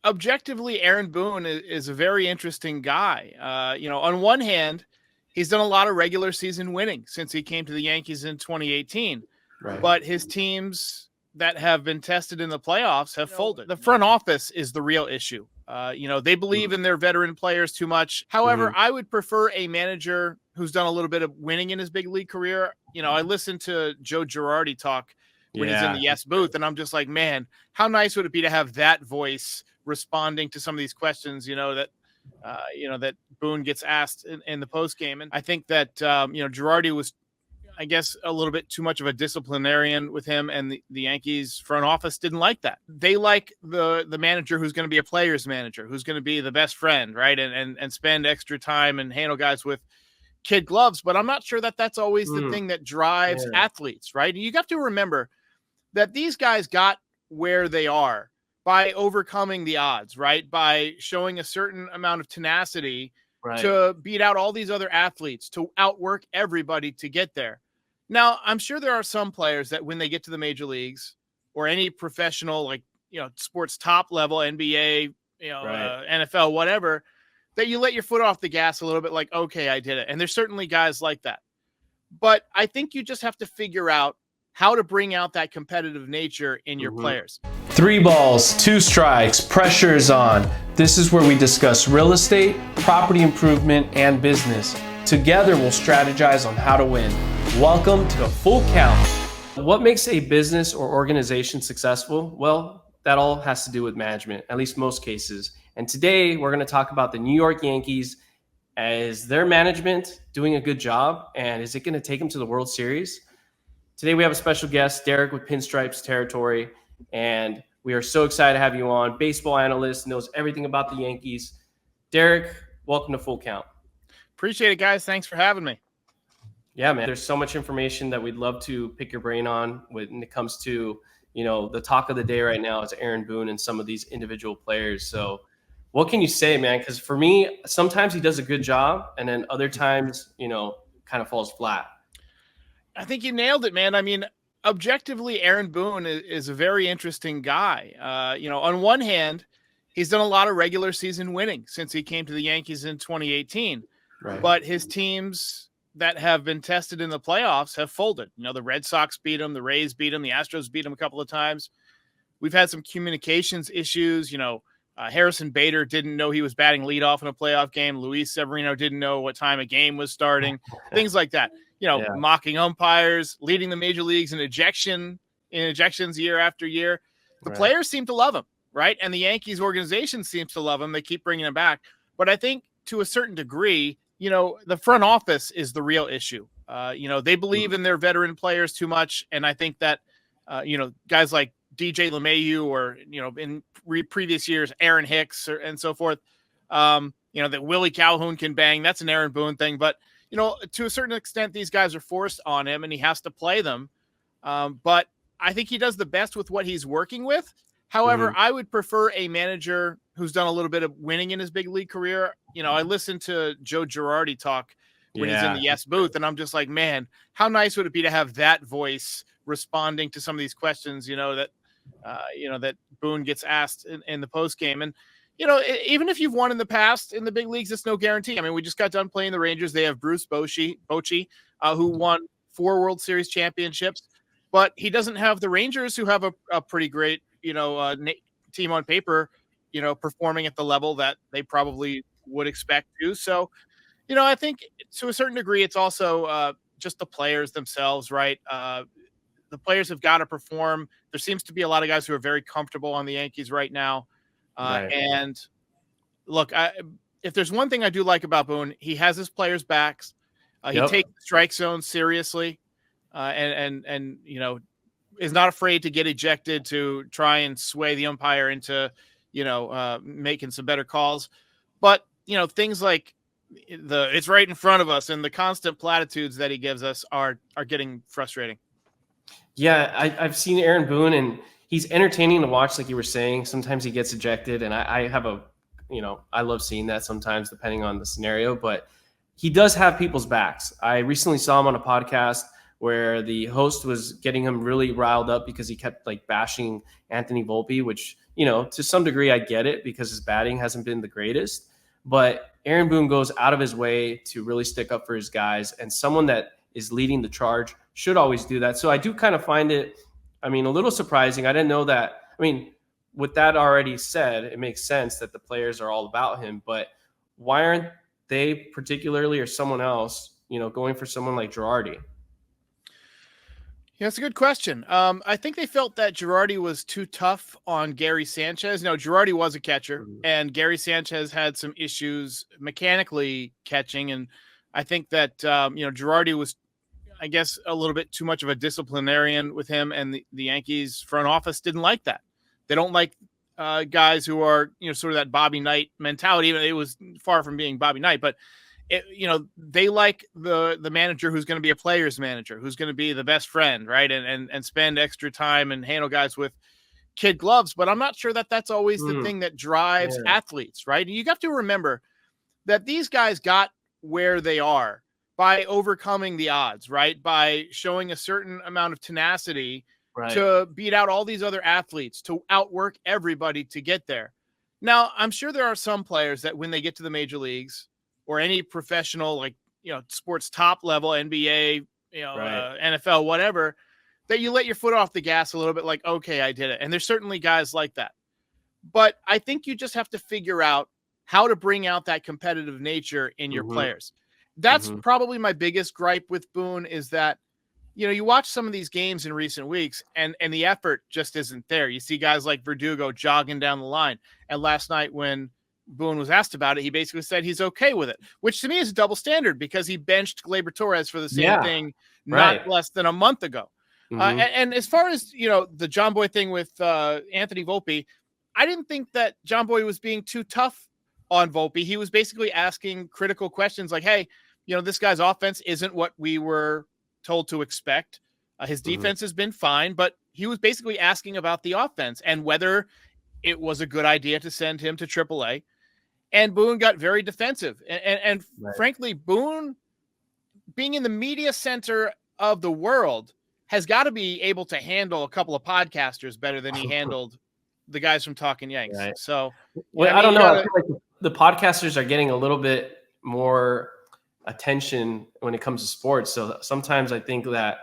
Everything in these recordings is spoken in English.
objectively, Aaron Boone is a very interesting guy. On one hand, he's done a lot of regular season winning since he came to the Yankees in 2018. Right. But his teams that have been tested in the playoffs have folded. The front office is the real issue. They believe in their veteran players too much. However, I would prefer a manager who's done a little bit of winning in his big league career. I listened to Joe Girardi talk when he's in the Yes booth, and I'm just like, man, how nice would it be to have that voice responding to some of these questions, that Boone gets asked in the post game. And I think that, Girardi was, I guess, a little bit too much of a disciplinarian with him, and the Yankees front office didn't like that. They like the manager who's going to be a player's manager, who's going to be the best friend, right? And spend extra time and handle guys with kid gloves. But I'm not sure that that's always the thing that drives athletes, right? You have to remember that these guys got where they are by overcoming the odds, right? By showing a certain amount of tenacity to beat out all these other athletes, to outwork everybody to get there. Now, I'm sure there are some players that when they get to the major leagues or any professional, sports top level, NBA, NFL, whatever, that you let your foot off the gas a little bit, like, okay, I did it. And there's certainly guys like that. But I think you just have to figure out how to bring out that competitive nature in your players. 3 balls, 2 strikes, pressure is on. This is where we discuss real estate, property improvement, and business. Together, we'll strategize on how to win. Welcome to the Full Count. What makes a business or organization successful? Well, that all has to do with management, at least most cases. And today, we're going to talk about the New York Yankees. Is their management doing a good job? And is it going to take them to the World Series? Today, we have a special guest, Derek with Pinstripe Territory. And we are so excited to have you on. Baseball analyst, knows everything about the Yankees. Derek, welcome to Full Count. Appreciate it, guys. Thanks for having me. Yeah, man. There's so much information that we'd love to pick your brain on when it comes to, the talk of the day right now is Aaron Boone and some of these individual players. So what can you say, man? Because for me, sometimes he does a good job, and then other times, kind of falls flat. I think you nailed it, man. I mean, objectively, Aaron Boone is a very interesting guy. On one hand, he's done a lot of regular season winning since he came to the Yankees in 2018. Right. But his teams that have been tested in the playoffs have folded. The Red Sox beat him, the Rays beat him, the Astros beat him a couple of times. We've had some communications issues. Harrison Bader didn't know he was batting leadoff in a playoff game. Luis Severino didn't know what time a game was starting. Things like that. Mocking umpires, leading the major leagues in ejections year after year. The players seem to love him, right? And the Yankees organization seems to love him. They keep bringing him back. But I think to a certain degree, the front office is the real issue. They believe in their veteran players too much. And I think that, guys like DJ LeMahieu or, in previous years, Aaron Hicks and so forth, that Willie Calhoun can bang. That's an Aaron Boone thing. But, to a certain extent, these guys are forced on him and he has to play them. But I think he does the best with what he's working with. However, I would prefer a manager who's done a little bit of winning in his big league career. I listened to Joe Girardi talk when he's in the Yes booth, and I'm just like, man, how nice would it be to have that voice responding to some of these questions, that Boone gets asked in the post game. And, even if you've won in the past in the big leagues, it's no guarantee. I mean, we just got done playing the Rangers. They have Bruce Bochy, who won 4 World Series championships, but he doesn't have the Rangers, who have a pretty great, team on paper, performing at the level that they probably would expect to. So, I think to a certain degree, it's also just the players themselves, right? The players have got to perform. There seems to be a lot of guys who are very comfortable on the Yankees right now. And look, if there's one thing I do like about Boone, he has his players' backs. He takes the strike zone seriously, and is not afraid to get ejected to try and sway the umpire into, making some better calls. But, things like it's right in front of us and the constant platitudes that he gives us are getting frustrating. Yeah, I've seen Aaron Boone, and he's entertaining to watch, like you were saying. Sometimes he gets ejected, and I have I love seeing that sometimes, depending on the scenario. But he does have people's backs. I recently saw him on a podcast where the host was getting him really riled up because he kept bashing Anthony Volpe, which to some degree, I get it because his batting hasn't been the greatest. But Aaron Boone goes out of his way to really stick up for his guys, and someone that is leading the charge should always do that. So I do kind of find it, a little surprising. I didn't know that. With that already said, it makes sense that the players are all about him, but why aren't they particularly, or someone else, going for someone like Girardi? Yeah, that's a good question. I think they felt that Girardi was too tough on Gary Sanchez. No, Girardi was a catcher, and Gary Sanchez had some issues mechanically catching. And I think that, Girardi was, I guess, a little bit too much of a disciplinarian with him, and the Yankees front office didn't like that. They don't like guys who are, sort of that Bobby Knight mentality. Even it was far from being Bobby Knight, but they like the manager who's going to be a player's manager, who's going to be the best friend, right? And spend extra time and handle guys with kid gloves. But I'm not sure that that's always the thing that drives athletes, right? You have to remember that these guys got where they are by overcoming the odds, right? By showing a certain amount of tenacity to beat out all these other athletes, to outwork everybody to get there. Now, I'm sure there are some players that when they get to the major leagues or any professional, sports top level, NBA, NFL, whatever, that you let your foot off the gas a little bit, like, okay, I did it. And there's certainly guys like that. But I think you just have to figure out how to bring out that competitive nature in your players. That's probably my biggest gripe with Boone, is that, you watch some of these games in recent weeks and the effort just isn't there. You see guys like Verdugo jogging down the line. And last night when Boone was asked about it, he basically said he's okay with it, which to me is a double standard because he benched Gleyber Torres for the same thing not less than a month ago. And as far as, the John Boy thing with Anthony Volpe, I didn't think that John Boy was being too tough on Volpe. He was basically asking critical questions like, hey, this guy's offense isn't what we were told to expect. His defense has been fine, but he was basically asking about the offense and whether it was a good idea to send him to AAA. And Boone got very defensive. And frankly, Boone, being in the media center of the world, has got to be able to handle a couple of podcasters better than he handled the guys from Talking Yanks. Right. So, I don't know. I feel like the podcasters are getting a little bit more attention when it comes to sports. So sometimes I think that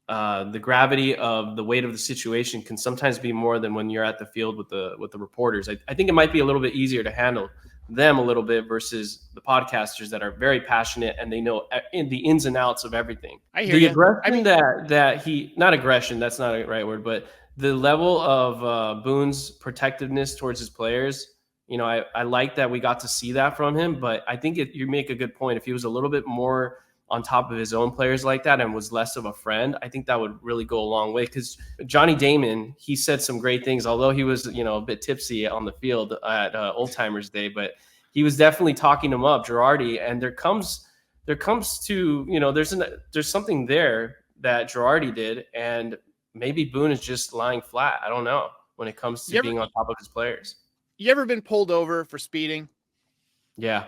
the gravity of the weight of the situation can sometimes be more than when you're at the field with the reporters. I think it might be a little bit easier to handle them a little bit versus the podcasters that are very passionate and they know the ins and outs of everything. I hear you. Aggression that he, not aggression, that's not a right word, but the level of Boone's protectiveness towards his players, I like that we got to see that from him, but I think you make a good point. If he was a little bit more on top of his own players like that and was less of a friend, I think that would really go a long way. Because Johnny Damon, he said some great things, although he was, a bit tipsy on the field at Old Timers Day, but he was definitely talking him up, Girardi. And there comes to, there's something there that Girardi did, and maybe Boone is just lying flat. I don't know when it comes to being on top of his players. You ever been pulled over for speeding? Yeah.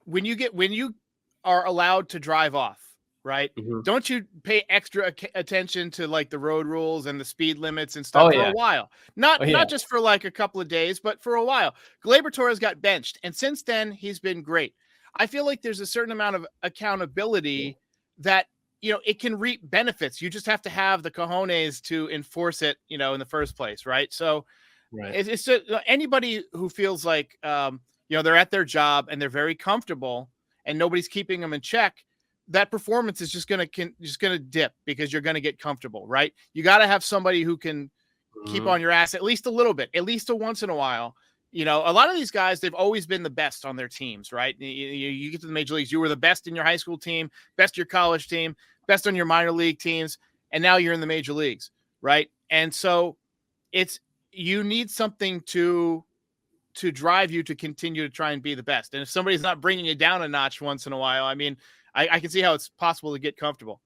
When you are allowed to drive off, right? Don't you pay extra attention to like the road rules and the speed limits and stuff for a while? Not just for like a couple of days, but for a while. Gleyber Torres got benched, and since then he's been great. I feel like there's a certain amount of accountability that, it can reap benefits. You just have to have the cojones to enforce it, in the first place, right? So it's just, anybody who feels like, they're at their job and they're very comfortable and nobody's keeping them in check, that performance is just going to dip because you're going to get comfortable, right? You got to have somebody who can keep on your ass at least a little bit, at least once in a while. A lot of these guys, they've always been the best on their teams, right? You get to the major leagues, you were the best in your high school team, best your college team, best on your minor league teams, and now you're in the major leagues, right? And so you need something to drive you to continue to try and be the best. And if somebody's not bringing you down a notch once in a while, I can see how it's possible to get comfortable.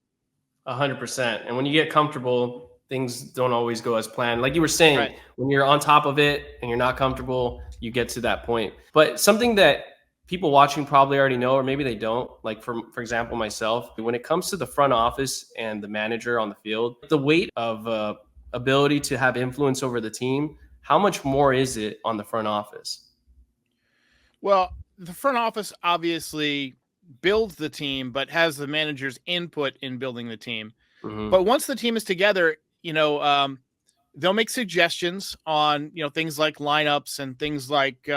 100%. And when you get comfortable, things don't always go as planned. Like you were saying, when you're on top of it and you're not comfortable, you get to that point. But something that people watching probably already know, or maybe they don't, like for example, myself, when it comes to the front office and the manager on the field, the weight of ability to have influence over the team How much more is it on the front office? Well, the front office obviously builds the team, but has the manager's input in building the team. Mm-hmm. But once the team is together, they'll make suggestions on, things like lineups and things like,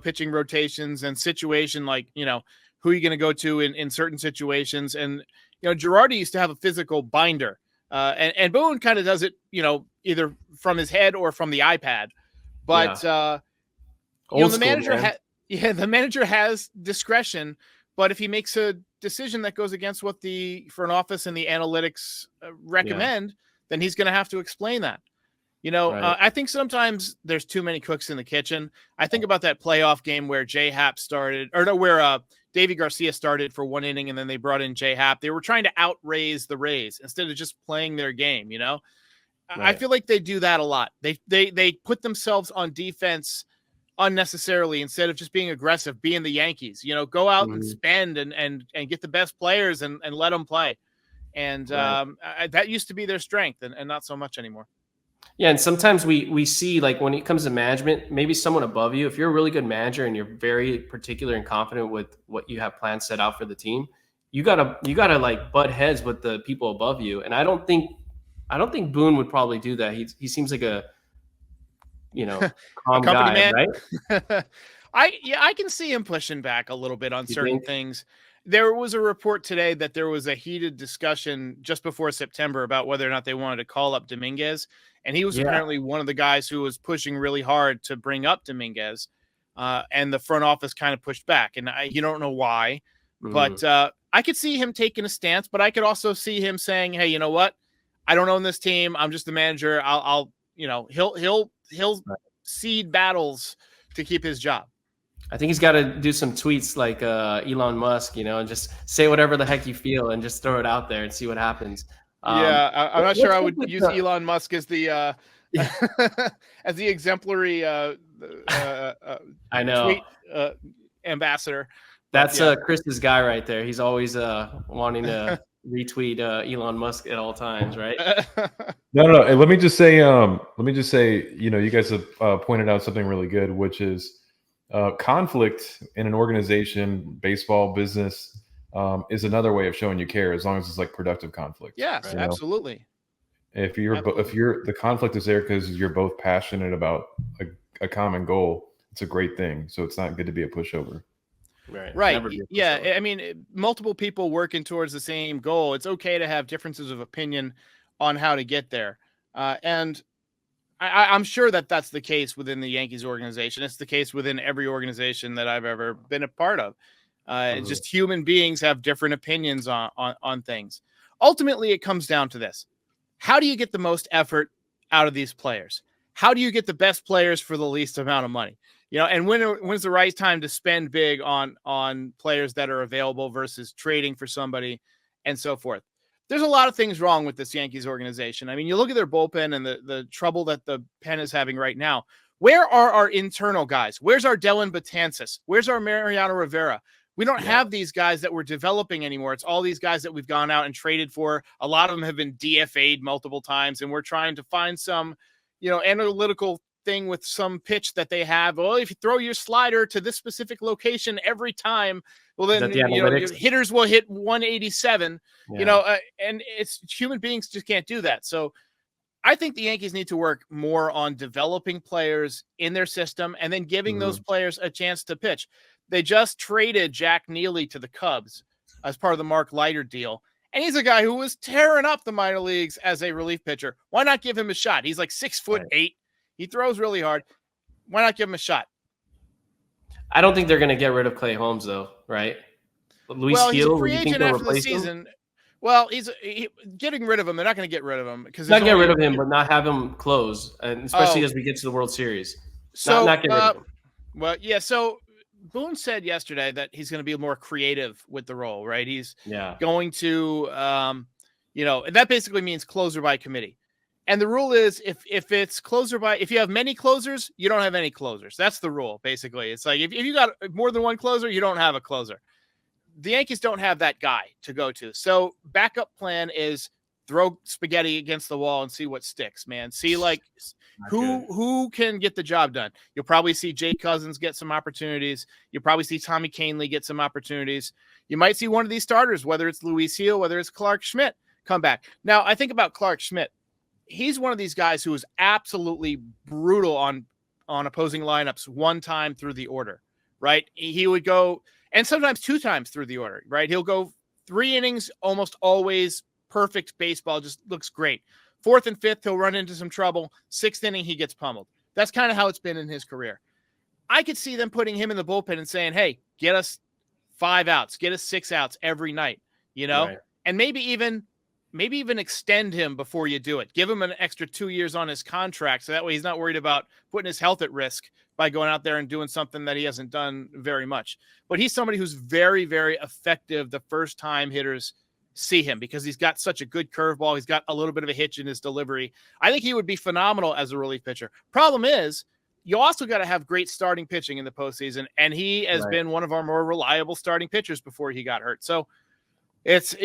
pitching rotations and situation, like, who are you going to go to in certain situations. And, Girardi used to have a physical binder, and Boone kind of does it, either from his head or from the iPad. But, the manager has discretion, but if he makes a decision that goes against what the front office and the analytics recommend, then he's going to have to explain that. Right. I think sometimes there's too many cooks in the kitchen. I think about that playoff game where where Davy Garcia started for one inning and then they brought in J Happ. They were trying to outraise the Rays instead of just playing their game. Right. I feel like they do that a lot. They put themselves on defense unnecessarily instead of just being aggressive, being the Yankees. Go out and spend and get the best players and let them play. And that used to be their strength and not so much anymore. Yeah, and sometimes we see, like, when it comes to management, maybe someone above you, if you're a really good manager and you're very particular and confident with what you have plans set out for the team, you gotta like butt heads with the people above you. And I don't think Boone would probably do that. He seems like a calm guy, man. Right? I can see him pushing back a little bit on certain things. There was a report today that there was a heated discussion just before September about whether or not they wanted to call up Dominguez. And he was apparently one of the guys who was pushing really hard to bring up Dominguez. And the front office kind of pushed back. And you don't know why. But I could see him taking a stance. But I could also see him saying, hey, you know what? I don't own this team. I'm just the manager. He'll seed battles to keep his job. I think he's got to do some tweets like Elon Musk, and just say whatever the heck you feel and just throw it out there and see what happens. I'm not sure I would use Elon Musk as the as the exemplary I know tweet, ambassador. That's Chris's guy right there. He's always wanting to retweet Elon Musk at all times, right? No. Let me just say, you guys have pointed out something really good, which is conflict in an organization, baseball, business, is another way of showing you care, as long as it's like productive conflict. Yes, absolutely. If the conflict is there because you're both passionate about a common goal, it's a great thing. So it's not good to be a pushover. Right. Yeah. I mean, multiple people working towards the same goal. It's okay to have differences of opinion on how to get there. And I'm sure that that's the case within the Yankees organization. It's the case within every organization that I've ever been a part of. Just human beings have different opinions on things. Ultimately, it comes down to this. How do you get the most effort out of these players? How do you get the best players for the least amount of money? And when's the right time to spend big on players that are available versus trading for somebody and so forth? There's a lot of things wrong with this Yankees organization. I mean, you look at their bullpen and the trouble that the pen is having right now. Where are our internal guys? Where's our Dellin Betances? Where's our Mariano Rivera? We don't have these guys that we're developing anymore. It's all these guys that we've gone out and traded for. A lot of them have been DFA'd multiple times, and we're trying to find some, analytical thing with some pitch that they have. Well, if you throw your slider to this specific location every time, well, then your hitters will hit 187. And it's human beings just can't do that. So I think the Yankees need to work more on developing players in their system and then giving those players a chance to pitch. They just traded Jack Neely to the Cubs as part of the Mark Leiter deal. And he's a guy who was tearing up the minor leagues as a relief pitcher. Why not give him a shot? He's like 6'8". He throws really hard. Why not give him a shot? I don't think they're going to get rid of Clay Holmes, though, right? He's a free agent after the season. Well, he's getting rid of him. They're not going to get rid of him because not get rid of him, but not have him close, and especially as we get to the World Series. So not get rid of him. Well, yeah. So Boone said yesterday that he's going to be more creative with the role, right? He's going to, and that basically means closer by committee. And the rule is if it's closer by, if you have many closers, you don't have any closers. That's the rule, basically. It's like if you got more than one closer, you don't have a closer. The Yankees don't have that guy to go to. So backup plan is throw spaghetti against the wall and see what sticks, man. See like who can get the job done. You'll probably see Jake Cousins get some opportunities. You'll probably see Tommy Kahnle get some opportunities. You might see one of these starters, whether it's Luis Gil, whether it's Clark Schmidt, come back. Now, I think about Clark Schmidt. He's one of these guys who is absolutely brutal on opposing lineups one time through the order, right? He would go, and sometimes 2 times through the order, right? He'll go 3 innings, almost always perfect baseball, just looks great. 4th and 5th, he'll run into some trouble. 6th inning, he gets pummeled. That's kind of how it's been in his career. I could see them putting him in the bullpen and saying, hey, get us 5 outs, get us 6 outs every night, right. And maybe even extend him before you do it. Give him an extra 2 years on his contract, so that way he's not worried about putting his health at risk by going out there and doing something that he hasn't done very much. But he's somebody who's very, very effective the first time hitters see him because he's got such a good curveball. He's got a little bit of a hitch in his delivery. I think he would be phenomenal as a relief pitcher. Problem is, you also got to have great starting pitching in the postseason, and he has been one of our more reliable starting pitchers before he got hurt. So it's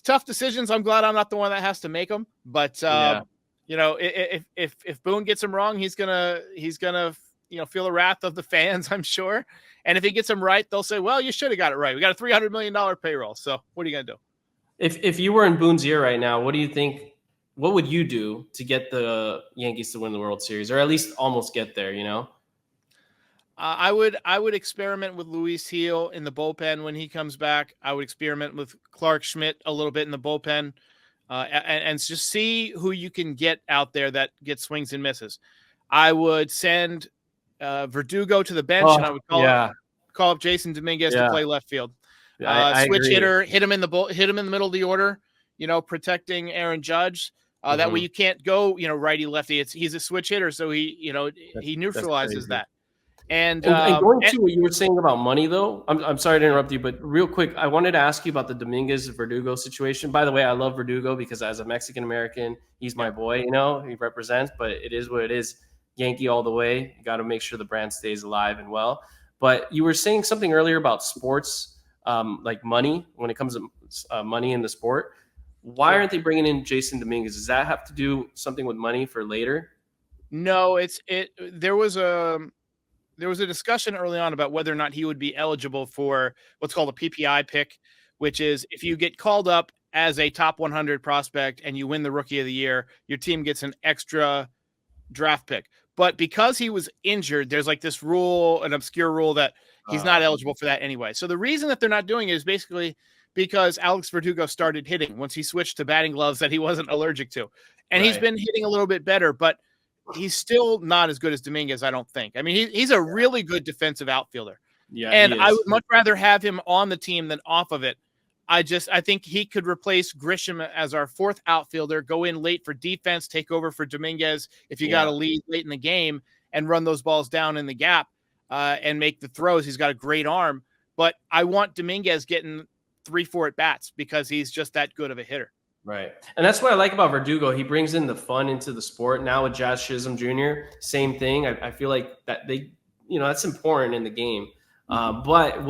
tough decisions. I'm glad I'm not the one that has to make them, but if Boone gets him wrong, he's gonna feel the wrath of the fans, I'm sure. And if he gets them right, they'll say, well, you should have got it right. We got a $300 million payroll. So what are you gonna do? If you were in Boone's ear right now, what do you think? What would you do to get the Yankees to win the World Series, or at least almost get there? I would experiment with Luis Gil in the bullpen when he comes back. I would experiment with Clark Schmidt a little bit in the bullpen, and just see who you can get out there that gets swings and misses. I would send Verdugo to the bench, and I would call up Jasson Dominguez to play left field. I switch agree. Hitter, hit him in the middle of the order. Protecting Aaron Judge. That way you can't go righty lefty. He's a switch hitter, so he neutralizes that. And going to what you were saying about money, though, I'm sorry to interrupt you, but real quick, I wanted to ask you about the Dominguez Verdugo situation. By the way, I love Verdugo because as a Mexican American, he's my boy. He represents, but it is what it is. Yankee all the way. You got to make sure the brand stays alive and well. But you were saying something earlier about sports, like money when it comes to money in the sport. Why aren't they bringing in Jasson Dominguez? Does that have to do something with money for later? No, there was a discussion early on about whether or not he would be eligible for what's called a PPI pick, which is if you get called up as a top 100 prospect and you win the Rookie of the Year, your team gets an extra draft pick. But because he was injured, there's like this rule, an obscure rule that he's not eligible for that anyway. So the reason that they're not doing it is basically because Alex Verdugo started hitting once he switched to batting gloves that he wasn't allergic to. And he's been hitting a little bit better, but he's still not as good as Dominguez, I don't think. I mean, he's a really good defensive outfielder. Yeah, and I would much rather have him on the team than off of it. I think he could replace Grisham as our 4th outfielder, go in late for defense, take over for Dominguez if you got a lead late in the game, and run those balls down in the gap and make the throws. He's got a great arm. But I want Dominguez getting 3-4 at bats because he's just that good of a hitter. Right. And that's what I like about Verdugo. He brings in the fun into the sport. Now with Jazz Chisholm Jr., same thing. I feel like that that's important in the game. But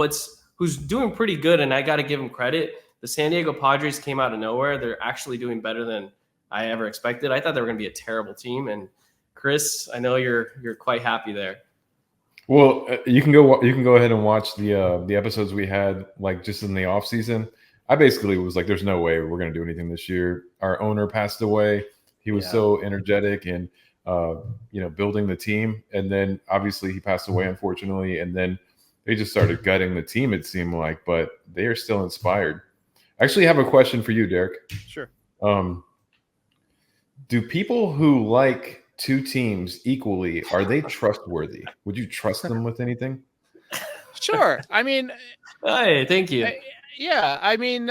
who's doing pretty good, and I got to give him credit, the San Diego Padres came out of nowhere. They're actually doing better than I ever expected. I thought they were going to be a terrible team. And Chris, I know you're quite happy there. Well, you can go ahead and watch the episodes we had like just in the off season. I basically was like, there's no way we're going to do anything this year. Our owner passed away. He was so energetic and building the team. And then obviously he passed away, unfortunately. And then they just started gutting the team, it seemed like, but they are still inspired. I actually have a question for you, Derek. Sure. Do people who like two teams equally, are they trustworthy? Would you trust them with anything? Sure. I mean, hey, thank you. I mean,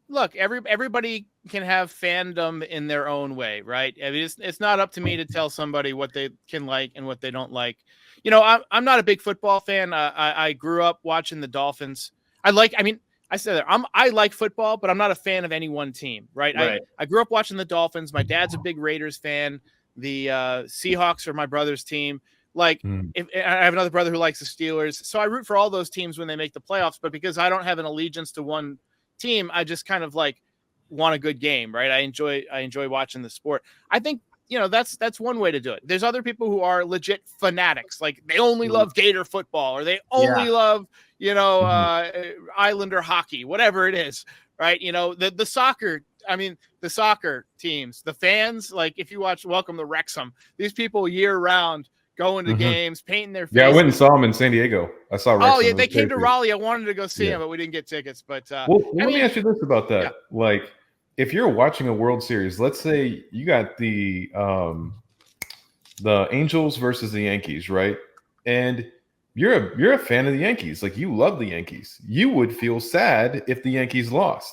look, everybody can have fandom in their own way, right? I mean, it's not up to me to tell somebody what they can like and what they don't like. I'm not a big football fan. I grew up watching the Dolphins. I like football, but I'm not a fan of any one team, right? I grew up watching the Dolphins. My dad's a big Raiders fan. The Seahawks are my brother's team. If I have another brother who likes the Steelers. So I root for all those teams when they make the playoffs. But because I don't have an allegiance to one team, I just kind of want a good game, right? I enjoy watching the sport. I think, that's one way to do it. There's other people who are legit fanatics. Like they only love Gator football, or they only love, Islander hockey, whatever it is, right? The soccer, the soccer teams, the fans, like if you watch Welcome to Wrexham, these people year round going to games, painting their faces. Yeah, I went and saw them in San Diego. I saw Wrexham. Oh, yeah, they came to Raleigh. I wanted to go see them, but we didn't get tickets. But let me ask you this about that. Yeah. Like, if you're watching a World Series, let's say you got the Angels versus the Yankees, right? And you're a fan of the Yankees. Like, you love the Yankees. You would feel sad if the Yankees lost.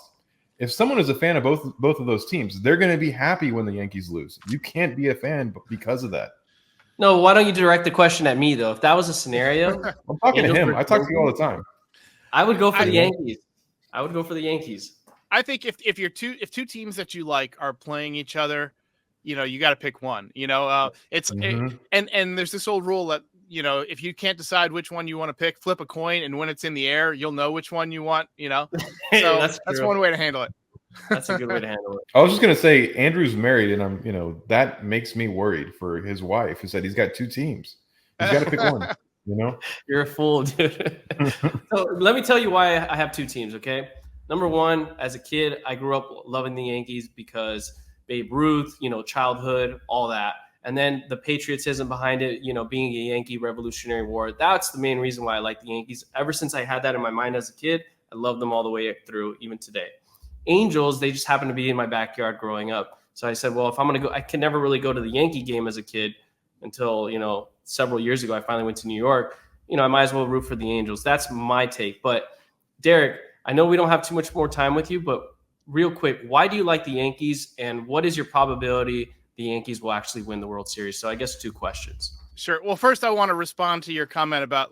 If someone is a fan of both of those teams, they're going to be happy when the Yankees lose. You can't be a fan because of that. No, why don't you direct the question at me, though? If that was a scenario, I'm talking to him. I talk to you all the time. I would go for the Yankees. I would go for the Yankees. I think if two teams that you like are playing each other, you got to pick one. And there's this old rule that if you can't decide which one you want to pick, flip a coin, and when it's in the air, you'll know which one you want. So that's one way to handle it. That's a good way to handle it. I was just gonna say Andrew's married, and that makes me worried for his wife. Who said he's got two teams? He's got to pick one. You're a fool, dude. So let me tell you why I have two teams. Okay, number one, as a kid, I grew up loving the Yankees because Babe Ruth, childhood, all that, and then the patriotism behind it. Being a Yankee Revolutionary War. That's the main reason why I like the Yankees. Ever since I had that in my mind as a kid, I love them all the way through, even today. Angels, they just happened to be in my backyard growing up. So I said, well, if I'm going to go, I can never really go to the Yankee game as a kid until, several years ago, I finally went to New York. I might as well root for the Angels. That's my take. But Derek, I know we don't have too much more time with you, but real quick, why do you like the Yankees, and what is your probability the Yankees will actually win the World Series? So I guess two questions. Sure. Well, first I want to respond to your comment about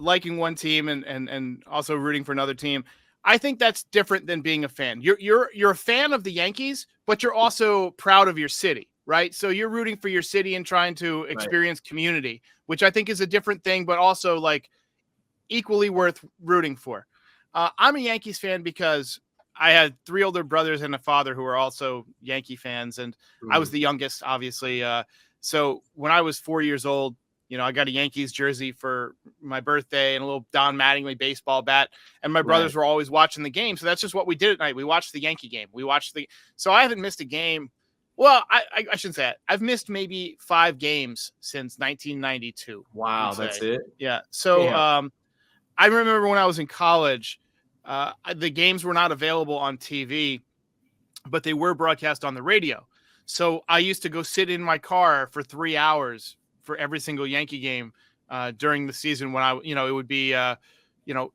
liking one team and also rooting for another team. I think that's different than being a fan. You're a fan of the Yankees, but you're also proud of your city, right? So you're rooting for your city and trying to experience community, which I think is a different thing, but also equally worth rooting for. I'm a Yankees fan because I had three older brothers and a father who are also Yankee fans, and I was the youngest, obviously. So when I was 4 years old, I got a Yankees jersey for my birthday and a little Don Mattingly baseball bat. And my brothers were always watching the game. So that's just what we did at night. We watched the Yankee game. So I haven't missed a game. Well, I shouldn't say that. I've missed maybe 5 games since 1992. Wow, that's it? Yeah. So I remember when I was in college, the games were not available on TV, but they were broadcast on the radio. So I used to go sit in my car for 3 hours for every single Yankee game during the season when it would be,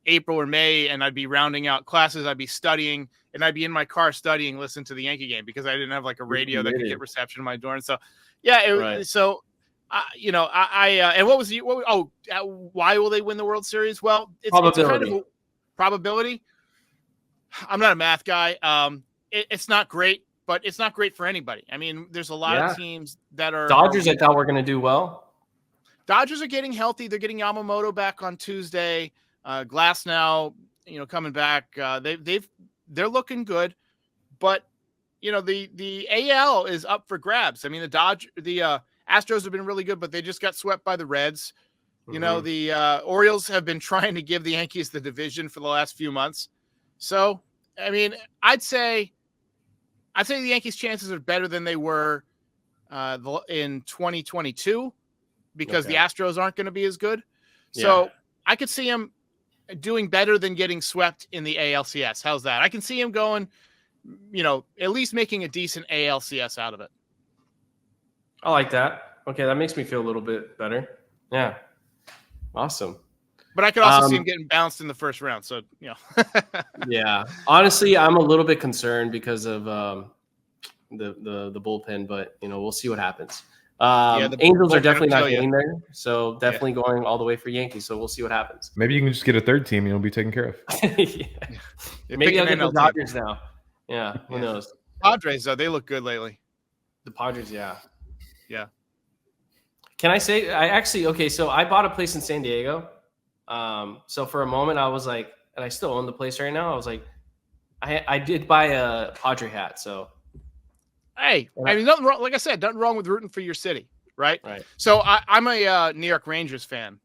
April or May, and I'd be rounding out classes. I'd be studying, and I'd be in my car studying, listening to the Yankee game because I didn't have a radio that could get reception in my door. And so, so, and why will they win the World Series? Well, it's kind of a probability. I'm not a math guy. It's not great. But it's not great for anybody. I mean, there's a lot of teams that are Dodgers. I thought were going to do well. Dodgers are getting healthy. They're getting Yamamoto back on Tuesday. Glass now, coming back. They're looking good, but the AL is up for grabs. I mean, the Astros have been really good, but they just got swept by the Reds. The Orioles have been trying to give the Yankees the division for the last few months. So, I mean, I'd say the Yankees' chances are better than they were in 2022 because the Astros aren't going to be as good. So I could see them doing better than getting swept in the ALCS. How's that? I can see him going, at least making a decent ALCS out of it. I like that. Okay, that makes me feel a little bit better. Yeah. Awesome. But I could also see him getting bounced in the first round. So, Yeah. Honestly, I'm a little bit concerned because of the bullpen, but, we'll see what happens. The Angels are definitely not getting there. So definitely going all the way for Yankees. So we'll see what happens. Maybe you can just get a third team and you'll be taken care of. Maybe I'll get the Dodgers now. Yeah. Who knows? Padres, though, they look good lately. The Padres, yeah. Yeah. Can I say, so I bought a place in San Diego. So for a moment I was like, and I still own the place right now. I was like, I did buy a Padre hat, so. Hey, I mean, nothing wrong. Like I said, nothing wrong with rooting for your city, right? Right. So I'm a New York Rangers fan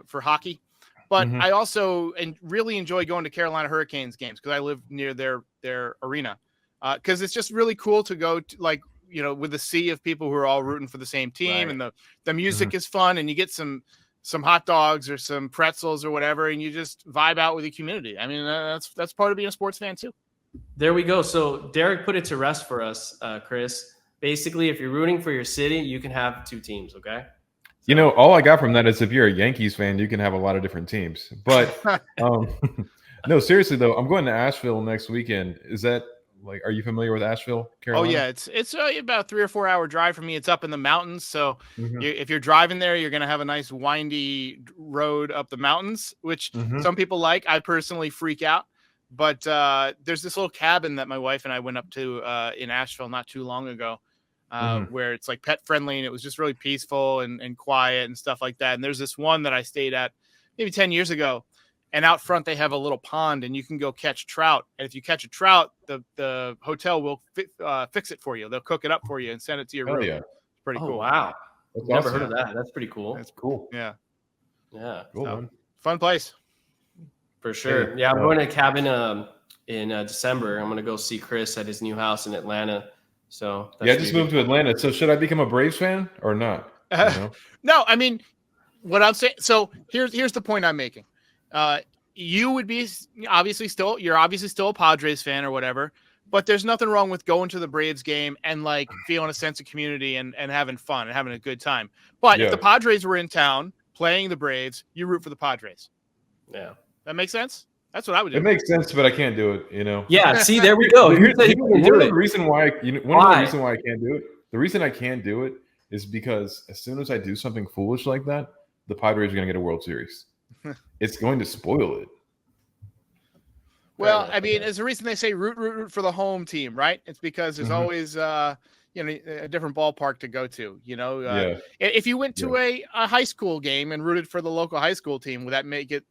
for hockey, but Mhm. I also really enjoy going to Carolina Hurricanes games because I live near their arena. Because it's just really cool to go to, like, with a sea of people who are all rooting for the same team, Right. and the music is fun, and you get some hot dogs or some pretzels or whatever, and you just vibe out with the community. I mean, that's part of being a sports fan too. There we go. So Derek put it to rest for us, Chris. Basically, if you're rooting for your city, you can have 2 teams, okay? All I got from that is if you're a Yankees fan, you can have a lot of different teams. But no, seriously though, I'm going to Asheville next weekend. Is that are you familiar with Asheville, Carolina? Oh yeah, it's about a 3 or 4 hour drive for me. It's up in the mountains, so Mhm. if you're driving there, you're gonna have a nice windy road up the mountains, which Mhm. some people like. I personally freak out, but there's this little cabin that my wife and I went up to in Asheville not too long ago, where it's like pet friendly, and it was just really peaceful and quiet and stuff like that. And there's this one that I stayed at maybe 10 years ago. And out front, they have a little pond, and you can go catch trout. And if you catch a trout, the hotel will fix it for you. They'll cook it up for you and send it to your room. Yeah. It's pretty Oh, cool. wow. That's Never awesome. heard of that. That's pretty cool. That's Cool. Yeah, Yeah, Cool, so, man. fun place. for sure. Yeah, I'm going to a cabin in December. I'm going to go see Chris at his new house in Atlanta. So I just moved to Atlanta. So should I become a Braves fan or not? No, I mean, what I'm saying. So here's the point I'm making. You would be obviously still a Padres fan or whatever, but there's nothing wrong with going to the Braves game and like feeling a sense of community and having fun and having a good time. But if the Padres were in town playing the Braves, you root for the Padres. Yeah. That makes sense. That's what I would do. It makes sense, but I can't do it. Yeah. See, there we go. Here's the reason why. Why? The reason why I can't do it. The reason I can't do it is because as soon as I do something foolish like that, the Padres are going to get a World Series. It's going to spoil it. Well, I mean, it's the reason they say root for the home team, right? It's because there's always a different ballpark to go to. If you went to a high school game and rooted for the local high school team, would that make it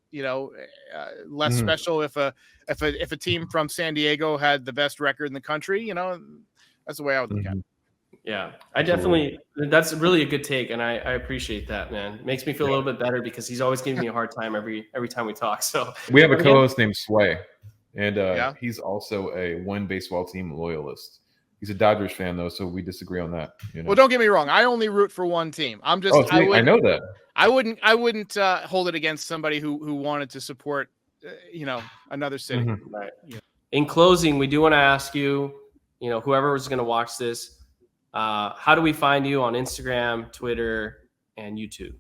less special if a team from San Diego had the best record in the country? That's the way I would look at it. Yeah, I definitely. That's really a good take, and I appreciate that, man. It makes me feel a little bit better because he's always giving me a hard time every time we talk. So we have a co-host named Sway, and he's also a one baseball team loyalist. He's a Dodgers fan though, so we disagree on that. Well, don't get me wrong. I only root for one team. I'm just. I know that. I wouldn't hold it against somebody who wanted to support, another city. Right. Yeah. In closing, we do want to ask you, whoever is going to watch this. How do we find you on Instagram, Twitter, and YouTube?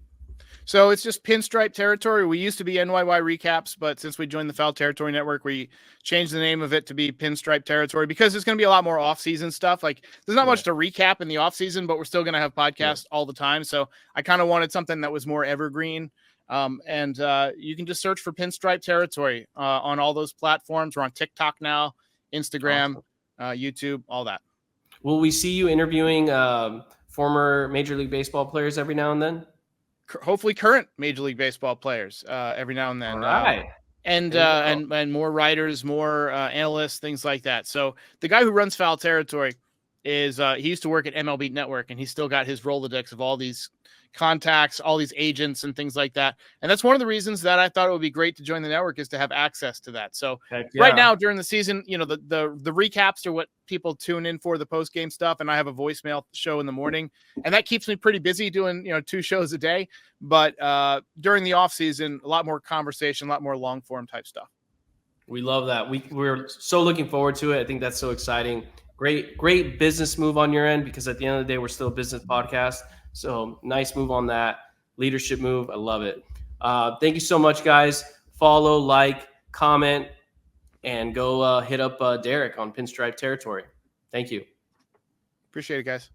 So it's just Pinstripe Territory. We used to be NYY Recaps, but since we joined the Foul Territory Network, we changed the name of it to be Pinstripe Territory because there's going to be a lot more off-season stuff. Like there's not much to recap in the off-season, but we're still going to have podcasts all the time. So I kind of wanted something that was more evergreen. And you can just search for Pinstripe Territory on all those platforms. We're on TikTok now, Instagram, YouTube, all that. Will we see you interviewing former Major League Baseball players every now and then? Hopefully current Major League Baseball players every now and then. All right. And more writers, more analysts, things like that. So the guy who runs Foul Territory is he used to work at MLB Network, and he's still got his Rolodex of all these contacts, all these agents and things like that. And that's one of the reasons that I thought it would be great to join the network is to have access to that. So right now during the season, the recaps are what people tune in for, the post game stuff. And I have a voicemail show in the morning, and that keeps me pretty busy doing, 2 shows a day. But during the off season, a lot more conversation, a lot more long form type stuff. We love that. We're so looking forward to it. I think that's so exciting. Great business move on your end, because at the end of the day, we're still a business podcast. So nice move on that. Leadership move. I love it. Thank you so much, guys. Follow, like, comment, and go hit up Derek on Pinstripe Territory. Thank you. Appreciate it, guys.